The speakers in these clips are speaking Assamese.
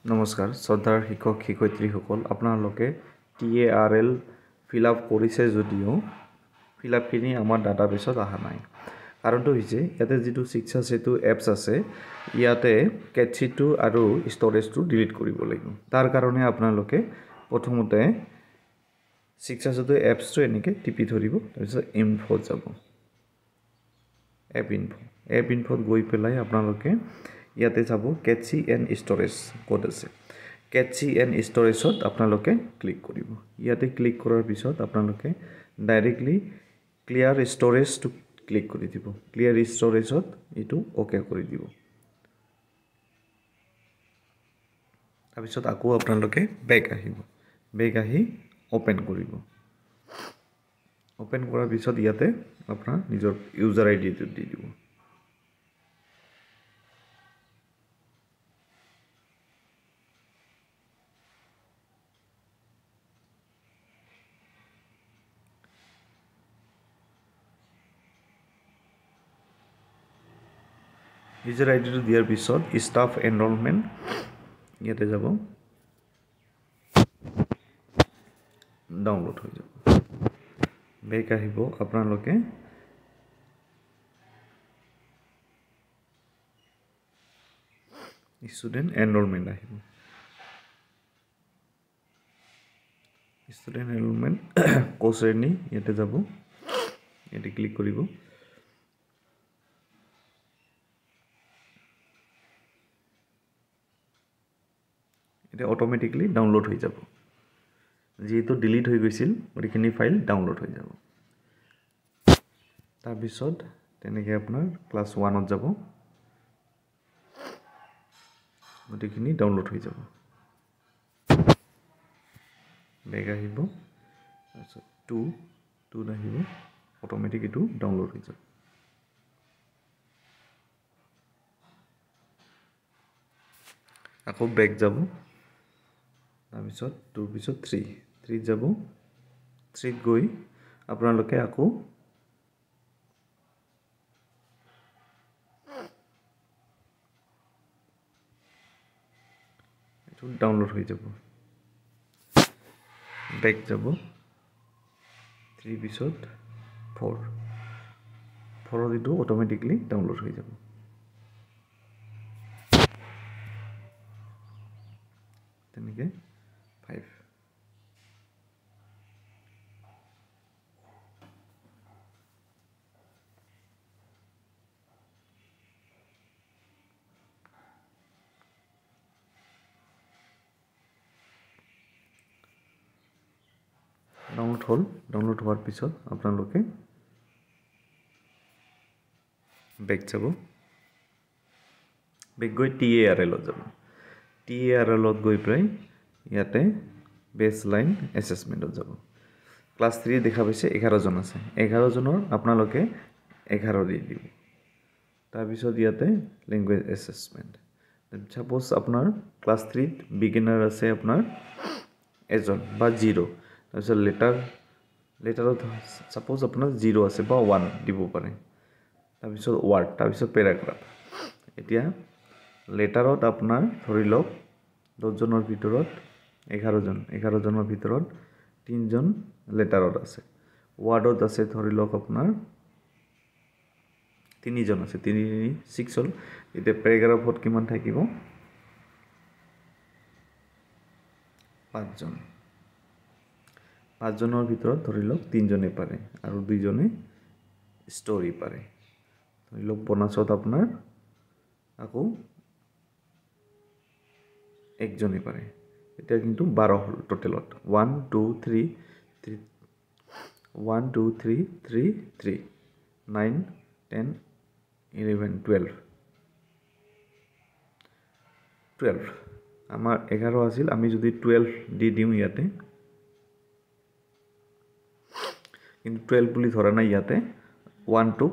নমস্কাৰ শ্ৰদ্ধাৰ শিক্ষক শিক্ষয়িত্ৰীসকল আপোনালোকে TARL ফিল আপ কৰিছে যদিও ফিল আপখিনি আমাৰ ডাটাবেছত অহা নাই কাৰণটো হৈছে ইয়াতে যিটো শিক্ষা সেতু এপছ আছে ইয়াতে কেটচিটো আৰু ষ্টৰেজটো ডিলিট কৰিব লাগিব তাৰ কাৰণে আপোনালোকে প্ৰথমতে শিক্ষা সেতু এপছটো এনেকৈ টিপি ধৰিব তাৰপিছত ইনফো যাব এপ ইনফোত গৈ পেলাই আপোনালোকে ইয়াতে যাব কেটচি এণ্ড ষ্টৰেজ কোড আছে কেটচি এণ্ড ষ্টৰেজত আপোনালোকে ক্লিক কৰিব ইয়াতে ক্লিক কৰাৰ পিছত আপোনালোকে ডাইৰেক্টলি ক্লিয়াৰ ষ্টৰেজটো ক্লিক কৰি দিব ক্লিয়াৰ ষ্টৰেজত এইটো ওকে কৰি দিব তাৰপিছত আকৌ আপোনালোকে বেক আহি ওপেন কৰিব ওপেন কৰাৰ পিছত ইয়াতে আপোনাৰ নিজৰ ইউজাৰ আইডিটো দি দিব ইউজাৰ আইডিটো দিয়াৰ পিছত ষ্টাফ এনৰোলমেণ্ট ইয়াতে যাব ডাউনলোড হৈ যাব বেক আহিব আপোনালোকে ষ্টুডেণ্ট এনৰোলমেণ্ট আহিব ষ্টুডেণ্ট এনৰোলমেণ্ট কোশ্ৰেণী ইয়াতে যাব ইয়াতে ক্লিক কৰিব এটা অটোমেটিকলি ডাউনলোড হৈ যাব যেহেতু ডিলিট হৈ গৈছিল গতিখিনি ফাইল ডাউনলোড হৈ যাব তাৰপিছত তেনেকৈ আপোনাৰ ক্লাছ 1ত যাব গতিখিনি ডাউনলোড হৈ যাব বেক আহিব তাৰপিছত 2 আহিব অটোমেটিক এইটো ডাউনলোড হৈ যাব আকৌ বেক যাব তাৰপিছত 2 পিছত 3 যাব 3 গৈ আপোনালোকে আকৌ এইটো ডাউনলোড হৈ যাব বেক যাব 3 পিছত 4 এইটো অটোমেটিকলি ডাউনলোড হৈ যাব তেনেকৈ 5 ডাউনলোড হোৱাৰ পিছত আপোনালোকে বেক যাব বেক গৈ TARLত যাব TARLত গৈ পেলাই ইয়াতে বেসলাইন এসেসমেন্টত যাব ক্লাস 3 দেখা পাইছে 11 জন আছে 11 জনৰ আপোনালোকে 11 দি দিব তাৰ পিছত ইয়াতে ল্যাঙ্গুৱেজ এসেসমেন্ট সাপোজ আপোনাৰ ক্লাস 3 বিগিনাৰ আছে আপোনাৰ এজন বা 0 তাৰপিছত লেটাৰত সাপোজ আপোনাৰ 0 আছে বা 1 দিব পাৰে তাৰপিছত ওয়াৰ্ড তাৰপিছত প্যাৰাগ্ৰাফ এতিয়া লেটাৰত আপোনাৰ ধৰি লওক 10 জনৰ ভিতৰত 11 জনৰ ভিতৰত 3 জন লেটাৰত আছে ওয়াৰ্ডত আছে ধৰি লওক আপোনাৰ 3 জন আছে 3 6 হল এতিয়া প্যাৰাগ্ৰাফত কিমান থাকিব 5 জন 5 জনৰ ভিতৰত ধৰি লওক 3 জনে পাৰে আৰু 2 জনে ষ্টৰী পাৰে ধৰি লওক বনাছত আপোনাৰ আকৌ 1 জনে পাৰে এটা কিন্তু 12 হল টোটালত 1 2 3 1 2 3 3 3 9 10 11 12 আমাৰ 11 আছিল আমি যদি 12 দি দিও ইয়াতে কিন্তু 12 বুলি ধৰা নাই ইয়াতে 1 টু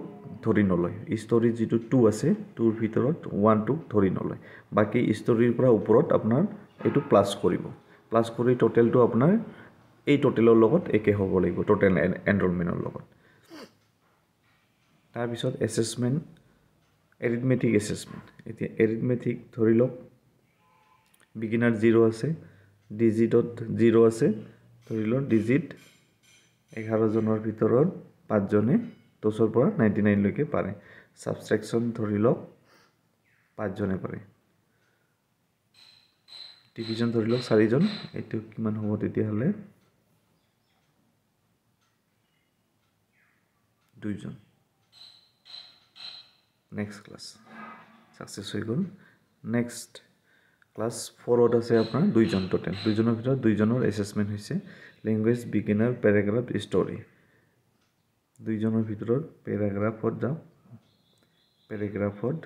ধৰি নলয় ষ্টৰী যেটো 2 আছে 2 ৰ ভিতৰত 1 টু ধৰি নলয় বাকি ষ্টৰীৰ পৰা ওপৰত আপোনাৰ এটো প্লাস কৰিব প্লাস কৰি টোটালটো আপোনাৰ এই টোটালৰ লগত একে হ'ব লাগিব টোটাল এনৰোলমেন্টৰ লগত তাৰ পিছত এসেসমেন্ট এৰিথমেটিক এসেসমেন্ট এতিয়া এৰিথমেটিক ধৰি লওক বিগিনাৰ 0 আছে, ডিজিটত 0 আছে, ধৰি লওক ডিজিট 11 জনৰ ভিতৰত 5 জনে 10ৰ পৰা 99 লৈকে পাৰে। সাবট্ৰেকশন ধৰি লওক 5 জনে পাৰে। ডিভিজন ধৰি লওক 4 জন, এইটো কিমান হ'ব তেতিয়াহ'লে 2 জন। নেক্সট ক্লাছ সাকসেস হৈ গ'ল। নেক্সট ক্লাছ 4ত আছে আপোনাৰ 2 জন টোটেল। 2 জনৰ ভিতৰত 2 জনৰ এছেছমেন্ট হৈছে ল্যাঙ্গুৱেজ বিগিনাৰ পেৰাগ্ৰাফ ষ্টৰী। 2 জনৰ ভিতৰত পেৰাগ্ৰাফত যাও, পেৰাগ্ৰাফত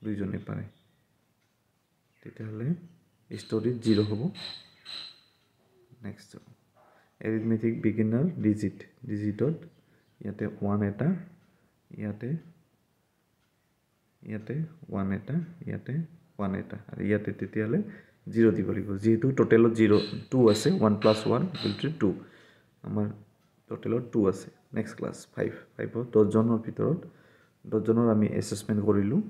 2 জনে পাৰে, তেতিয়াহ'লে ষ্টৰীত 0 হ'ব। নেক্সট এৰিথমেটিক বিগিনাৰ ডিজিটত ইয়াতে 1 এটা, ইয়াতে 1 এটা, ইয়াতে 1 এটা, আৰু ইয়াতে তেতিয়াহ'লে 0 দিব লাগিব, যেহেতু টোটেলত 2 আছে। 1 + 1 = 2, আমাৰ টোটেলত 2 আছে। নেক্সট ক্লাছ 5ত 10 জনৰ ভিতৰত 10 জনৰ আমি এছেছমেন্ট কৰিলোঁ।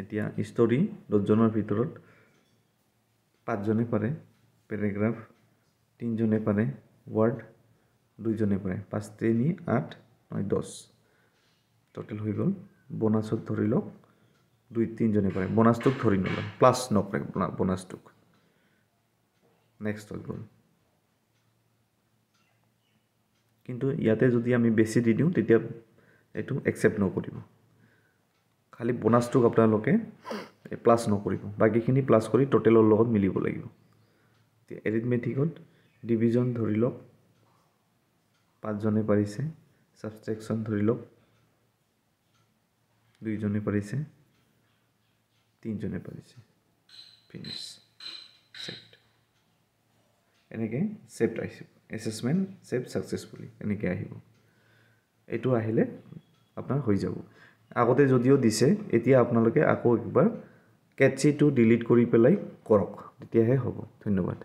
এতিয়া ষ্টৰী 10 জনৰ ভিতৰত 5 জনে পাৰে, পেৰাগ্ৰাফ 3 জনে পাৰে, ৱৰ্ড 2 জনে পাৰে। 5 × 3 = 8, 9 = 10 টোটেল হৈ গ'ল। বোনাছত ধৰি লওক 2-3 জনে পাৰে, বোনাছটোক ধৰি নলয়, প্লাছ নকৰে বোনাছটোক। নেক্সট হৈ গ'ল। কিন্তু ইয়াতে যদি আমি বেছি দি দিওঁ তেতিয়া এইটো একচেপ্ট নকৰিব, খালি বোনাছটোক আপোনালোকে প্লাছ নকৰিব, বাকীখিনি প্লাছ কৰি টোটেলৰ লগত মিলিব লাগিব। এৰিথমেটিকত ডিভিজন ধৰি লওক 5 জনে পাৰিছে, সাবট্ৰেকশন ধৰি লওক 2 জনে পাৰিছে, 3 জনে পাৰিছে, ফিনিশ সেট। এনেকে সেট আহিব, এছেছমেন্ট সেট সাকসেসফুলি এনেকে আহিব। এইটো আহিলে আপোনাৰ হৈ যাব। আগতে যদিও দিছে, এতিয়া আপোনালোকে আকৌ একবাৰ কেটচিটো ডিলিট কৰি পেলাই কৰক, তেতিয়াহে হ'ব। ধন্যবাদ।